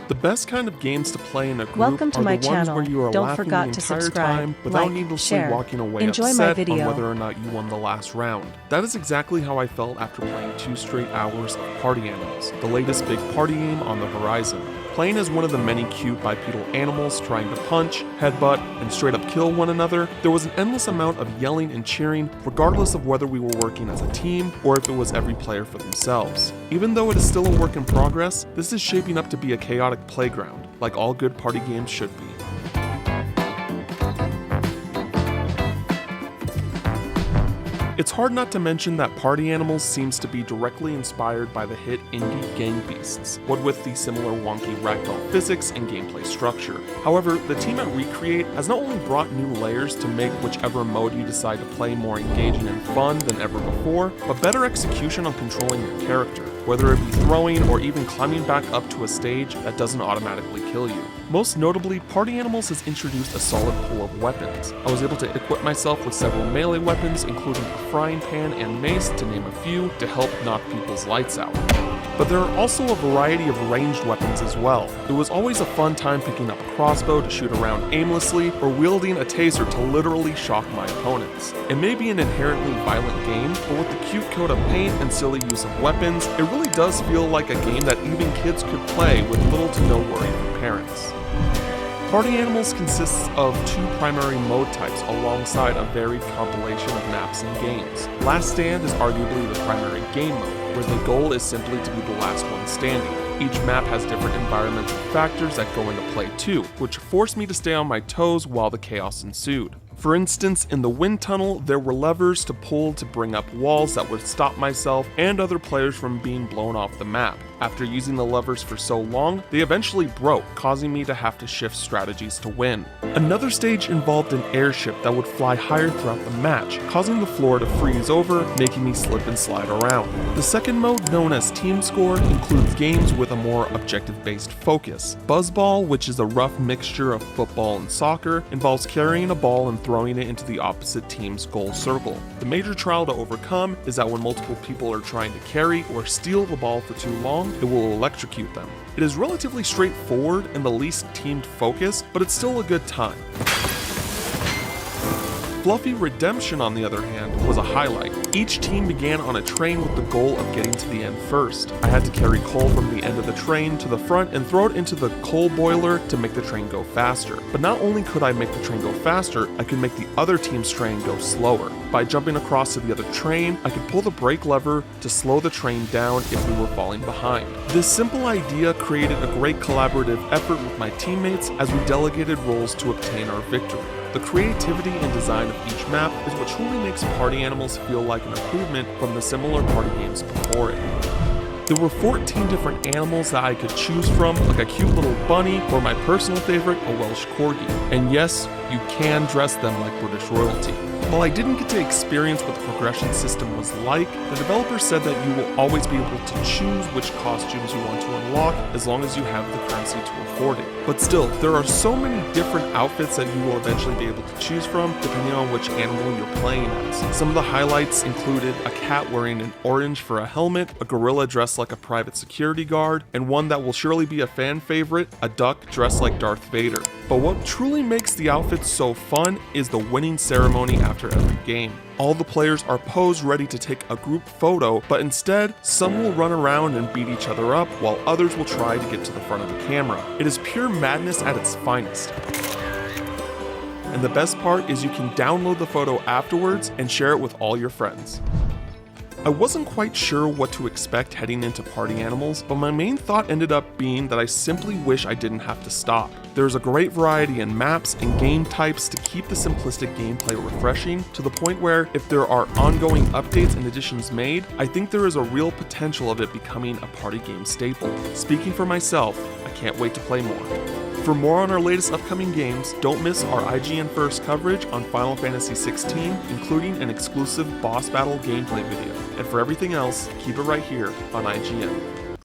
The best kind of games to play in a group Welcome to are my the ones channel. where you are Don't laughing forget the to entire subscribe, time without like, needlessly share. walking away Enjoy my upset on video. whether or not you won the last round. That is exactly how I felt after playing 2 straight hours of Party Animals, the latest big party game on the horizon. Playing as one of the many cute bipedal animals trying to punch, headbutt, and straight up kill one another, there was an endless amount of yelling and cheering regardless of whether we were working as a team or if it was every player for themselves. Even though it is still a work in progress, this is shaping up to be a chaotic playground, like all good party games should be. It's hard not to mention that Party Animals seems to be directly inspired by the hit indie Gang Beasts, what with the similar wonky ragdoll physics and gameplay structure. However, the team at Recreate has not only brought new layers to make whichever mode you decide to play more engaging and fun than ever before, but better execution on controlling your character, whether it be throwing or even climbing back up to a stage that doesn't automatically kill you. Most notably, Party Animals has introduced a solid pool of weapons. I was able to equip myself with several melee weapons, including a frying pan and mace, to name a few, to help knock people's lights out. But there are also a variety of ranged weapons as well. It was always a fun time picking up a crossbow to shoot around aimlessly, or wielding a taser to literally shock my opponents. It may be an inherently violent game, but with the cute coat of paint and silly use of weapons, it really does feel like a game that even kids could play with little to no worry from parents. Party Animals consists of 2 primary mode types alongside a varied compilation of maps and games. Last Stand is arguably the primary game mode, where the goal is simply to be the last one standing. Each map has different environmental factors that go into play too, which forced me to stay on my toes while the chaos ensued. For instance, in the wind tunnel, there were levers to pull to bring up walls that would stop myself and other players from being blown off the map. After using the levers for so long, they eventually broke, causing me to have to shift strategies to win. Another stage involved an airship that would fly higher throughout the match, causing the floor to freeze over, making me slip and slide around. The second mode, known as Team Score, includes games with a more objective-based focus. Buzzball, which is a rough mixture of football and soccer, involves carrying a ball and throwing it into the opposite team's goal circle. The major trial to overcome is that when multiple people are trying to carry or steal the ball for too long, it will electrocute them. It is relatively straightforward and the least teamed focus, but it's still a good time. Fluffy Redemption, on the other hand, was a highlight. Each team began on a train with the goal of getting to the end first. I had to carry coal from the end of the train to the front and throw it into the coal boiler to make the train go faster. But not only could I make the train go faster, I could make the other team's train go slower. By jumping across to the other train, I could pull the brake lever to slow the train down if we were falling behind. This simple idea created a great collaborative effort with my teammates as we delegated roles to obtain our victory. The creativity and design of each map is what truly makes Party Animals feel like an improvement from the similar party games before it. There were 14 different animals that I could choose from, like a cute little bunny, or my personal favorite, a Welsh Corgi. And yes, you can dress them like British royalty. While I didn't get to experience what the progression system was like, the developer said that you will always be able to choose which costumes you want to unlock as long as you have the currency to afford it. But still, there are so many different outfits that you will eventually be able to choose from depending on which animal you're playing as. Some of the highlights included a cat wearing an orange for a helmet, a gorilla dressed like a private security guard, and one that will surely be a fan favorite, a duck dressed like Darth Vader. But what truly makes the outfits so fun is the winning ceremony after every game. All the players are posed ready to take a group photo, but instead, some will run around and beat each other up, while others will try to get to the front of the camera. It is pure madness at its finest. And the best part is you can download the photo afterwards and share it with all your friends. I wasn't quite sure what to expect heading into Party Animals, but my main thought ended up being that I simply wish I didn't have to stop. There's a great variety in maps and game types to keep the simplistic gameplay refreshing, to the point where if there are ongoing updates and additions made, I think there is a real potential of it becoming a party game staple. Speaking for myself, I can't wait to play more. For more on our latest upcoming games, don't miss our IGN First coverage on Final Fantasy XVI, including an exclusive boss battle gameplay video. And for everything else, keep it right here on IGN.